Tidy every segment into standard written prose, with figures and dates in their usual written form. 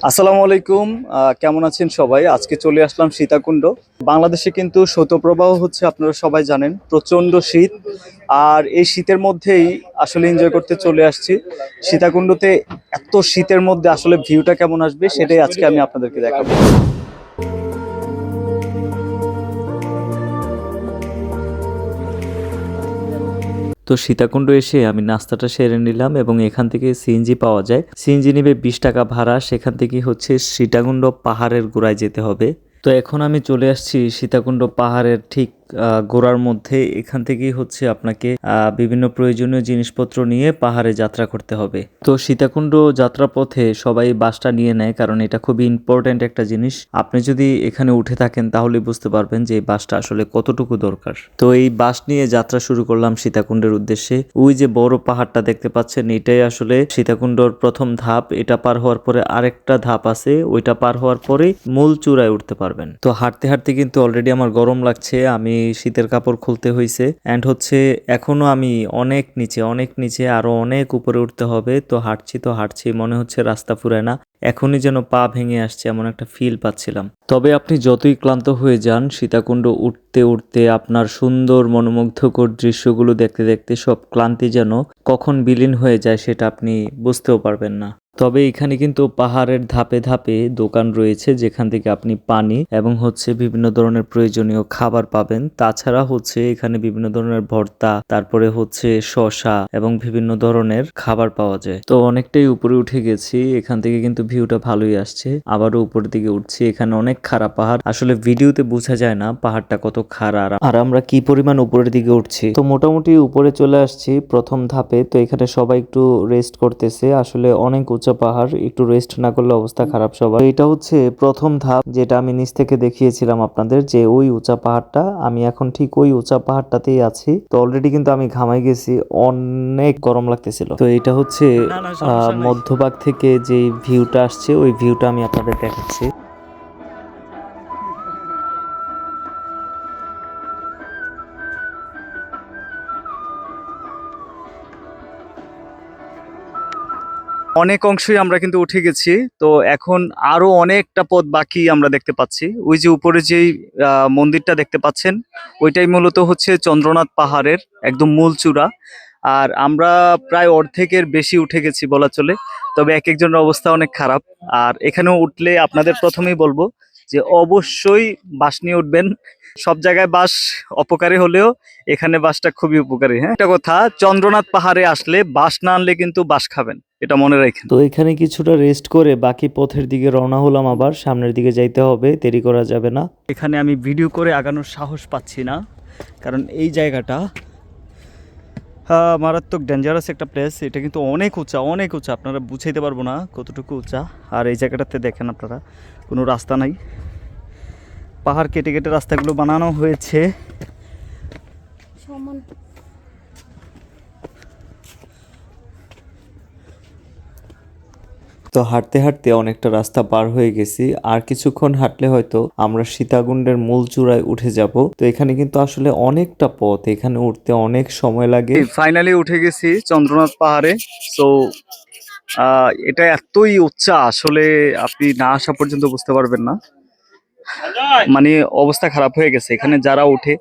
আসসালামু আলাইকুম। কেমন আছেন সবাই? আজকে চলে আসলাম সীতাকুণ্ড। বাংলাদেশে কিন্তু শৈত্যপ্রবাহ হচ্ছে, আপনারা সবাই জানেন, প্রচণ্ড শীত। আর এই শীতের মধ্যেই আসলে এনজয় করতে চলে আসছি সীতাকুণ্ডতে। এত শীতের মধ্যে আসলে ভিউটা কেমন আসবে সেটাই আজকে আমি আপনাদেরকে দেখাবো। তো সীতাকুণ্ড এসে আমি নাস্তাটা সেরে নিলাম এবং এখান থেকে সিএনজি পাওয়া যায়। সিএনজি নেবে 20 টাকা ভাড়া। সেখান থেকে হচ্ছে সীতাকুণ্ড পাহাড়ের গোড়ায় যেতে হবে। তো এখন আমি চলে আসছি সীতাকুণ্ড পাহাড়ের ঠিক গোড়ার মধ্যে। এখান থেকেই হচ্ছে আপনাকে বিভিন্ন প্রয়োজনীয় জিনিসপত্র নিয়ে পাহাড়ে যাত্রা করতে হবে। তো সীতাকুণ্ড যাত্রা পথে সবাই বাসটা নিয়ে নেয়, কারণ এটা খুবই ইম্পর্ট্যান্ট একটা জিনিস। আপনি যদি এখানে উঠে থাকেন তাহলে বুঝতে পারবেন যে এই বাসটা আসলে কতটুকু দরকার। তো এই বাস নিয়ে যাত্রা শুরু করলাম সীতাকুণ্ডের উদ্দেশ্যে। ওই যে বড় পাহাড়টা দেখতে পাচ্ছেন, এটাই আসলে সীতাকুণ্ডর প্রথম ধাপ। এটা পার হওয়ার পরে আরেকটা ধাপ আছে, ওইটা পার হওয়ার পরে মূল চূড়ায় উঠতে পারবেন। তো হাঁটতে হাঁটতে কিন্তু অলরেডি আমার গরম লাগছে, আমি শীতের কাপড় খুলতে হয়েছে। অ্যান্ড হচ্ছে এখনো আমি অনেক নিচে আরো অনেক উপরে উঠতে হবে। তো হাঁটছি মনে হচ্ছে রাস্তা ফুরায় না, এখনই যেন পা ভেঙে আসছে এমন একটা ফিল পাচ্ছিলাম। তবে আপনি যতই ক্লান্ত হয়ে যান, সীতাকুণ্ড উঠতে উঠতে আপনার সুন্দর মনোমুগ্ধকর দৃশ্যগুলো দেখতে দেখতে সব ক্লান্তি যেন কখন বিলীন হয়ে যায় সেটা আপনি বুঝতেও পারবেন না। তবে এখানে কিন্তু পাহাড়ের ধাপে ধাপে দোকান রয়েছে, যেখান থেকে আপনি পানি এবং হচ্ছে বিভিন্ন ধরনের প্রয়োজনীয় খাবার পাবেন। তাছাড়া হচ্ছে এখানে বিভিন্ন ধরনের ভর্তা, তারপরে হচ্ছে শসা এবং বিভিন্ন ধরনের খাবার পাওয়া যায়। তো অনেকটাই উপরে উঠে গেছি, এখান থেকে কিন্তু ভিউটা ভালোই আসছে। আবারও উপরের দিকে উঠছি। এখানে অনেক খাড়া পাহাড়, আসলে ভিডিওতে বোঝা যায় না পাহাড়টা কত খাড়া আর আমরা কি পরিমাণ উপরের দিকে উঠছি। তো মোটামুটি উপরে চলে আসছি প্রথম ধাপে। তো এখানে সবাই একটু রেস্ট করতেছে, আসলে অনেক উঁচা পাহাড়, একটু রেস্ট না করলে অবস্থা খারাপ সবার। এটা হচ্ছে প্রথম ধাপ, যেটা আমি নিচ থেকে দেখিয়েছিলাম আপনাদের, যে ওই উঁচা পাহাড়টা। আমি এখন ঠিক ওই উঁচা পাহাড়টাতেই আছি। তো অলরেডি কিন্তু আমি ঘামাই গেছি, অনেক গরম লাগতেছিল। তো এটা হচ্ছে মধ্যভাগ থেকে যে ভিউটা আসছে, ওই ভিউটা আমি আপনাদের দেখাচ্ছি। অনেক অংশই আমরা কিন্তু উঠে গেছি। তো এখন আরো অনেকটা পথ বাকি আমরা দেখতে পাচ্ছি। ওই যে উপরে যেই মন্দিরটা দেখতে পাচ্ছেন, ওইটাই মূলত হচ্ছে চন্দ্রনাথ পাহাড়ের একদম মূল চূড়া। আর আমরা প্রায় অর্ধেকের বেশি উঠে গেছি বলা চলে। তবে এক একজনের অবস্থা অনেক খারাপ। আর এখানেও উঠলে আপনাদের প্রথমেই বলবো যে অবশ্যই বাস নিয়ে উঠবেন। সব জায়গায় বাস অপকারী হলেও এখানে বাসটা খুবই উপকারী। হ্যাঁ, একটা কথা, চন্দ্রনাথ পাহাড়ে আসলে বাস না আনলে কিন্তু বাস খাবেন, এটা মনে রাখেন। তো এখানে কিছুটা রেস্ট করে বাকি পথের দিকে রওনা হলাম। আবার সামনের দিকে যাইতে হবে, দেরি করা যাবে না। এখানে আমি ভিডিও করে আগানোর সাহস পাচ্ছি না, কারণ এই জায়গাটা মারাত্মক ডেঞ্জারাস একটা প্লেস। এটা কিন্তু অনেক উঁচা, আপনারা বুঝাইতে পারবো না কতটুকু উঁচা। আর এই জায়গাটাতে দেখেন আপনারা, কোনো রাস্তা নাই, পাহাড় কেটে কেটে রাস্তাগুলো বানানো হয়েছে। তো হাঁটতে হাঁটতে অনেকটা রাস্তা পার হয়ে গেছি, আর কিছুক্ষণ হাঁটলে হয়তো আমরা সীতাকুণ্ডের মূল চূড়ায় উঠে যাব। তো এখানে কিন্তু আসলে অনেকটা পথ, এখানে উঠতে অনেক সময় লাগে। ফাইনালি উঠে গেছি চন্দ্রনাথ পাহাড়ে। তো এটা এতই উচ্চা, আসলে আপনি না আসা পর্যন্ত বুঝতে পারবেন না। মানে অবস্থা খারাপ হয়ে গেছে। এখানে যারা উঠে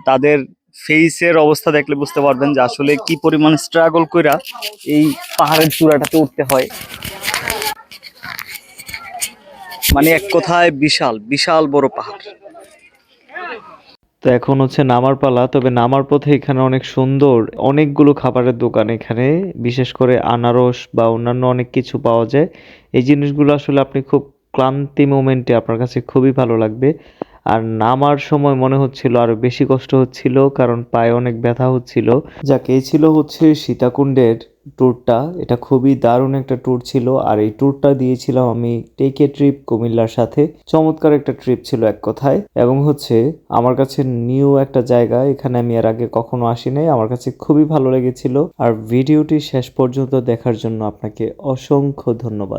তাদের ফেসের অবস্থা দেখলে বুঝতে পারবেন যে আসলে কি পরিমাণ স্ট্রাগল কইরা এই পাহাড়ের চূড়াটাতে উঠতে হয়। মানে এক কথায় বিশাল বিশাল বড় পাহাড়। তো এখন হচ্ছে নামার পালা। তবে নামার পথে এখানে অনেক সুন্দর অনেকগুলো খাবারের দোকান, এখানে বিশেষ করে আনারস বা অন্যান্য অনেক কিছু পাওয়া যায়। এই জিনিসগুলো আসলে আপনি খুব ক্লান্তি মোমেন্টে আপনার কাছে খুবই ভালো লাগবে। আর নামার সময় মনে হচ্ছিল আরো বেশি কষ্ট হচ্ছিল, কারণ পায়ে অনেক ব্যথা হচ্ছিল। যাকে এই ছিল হচ্ছে সীতাকুণ্ডের ট্যুরটা। এটা খুবই দারুণ একটা ট্যুর ছিল, আর এই ট্যুরটা দিয়েছিলাম আমি টেক এ ট্রিপ কুমিল্লার সাথে। চমৎকার একটা ট্রিপ ছিল এক কথায়, এবং হচ্ছে আমার কাছে নিউ একটা জায়গা, এখানে আমি এর আগে কখনো আসি নাই, আমার কাছে খুবই ভালো লেগেছিল। আর ভিডিওটি শেষ পর্যন্ত দেখার জন্য আপনাকে অসংখ্য ধন্যবাদ।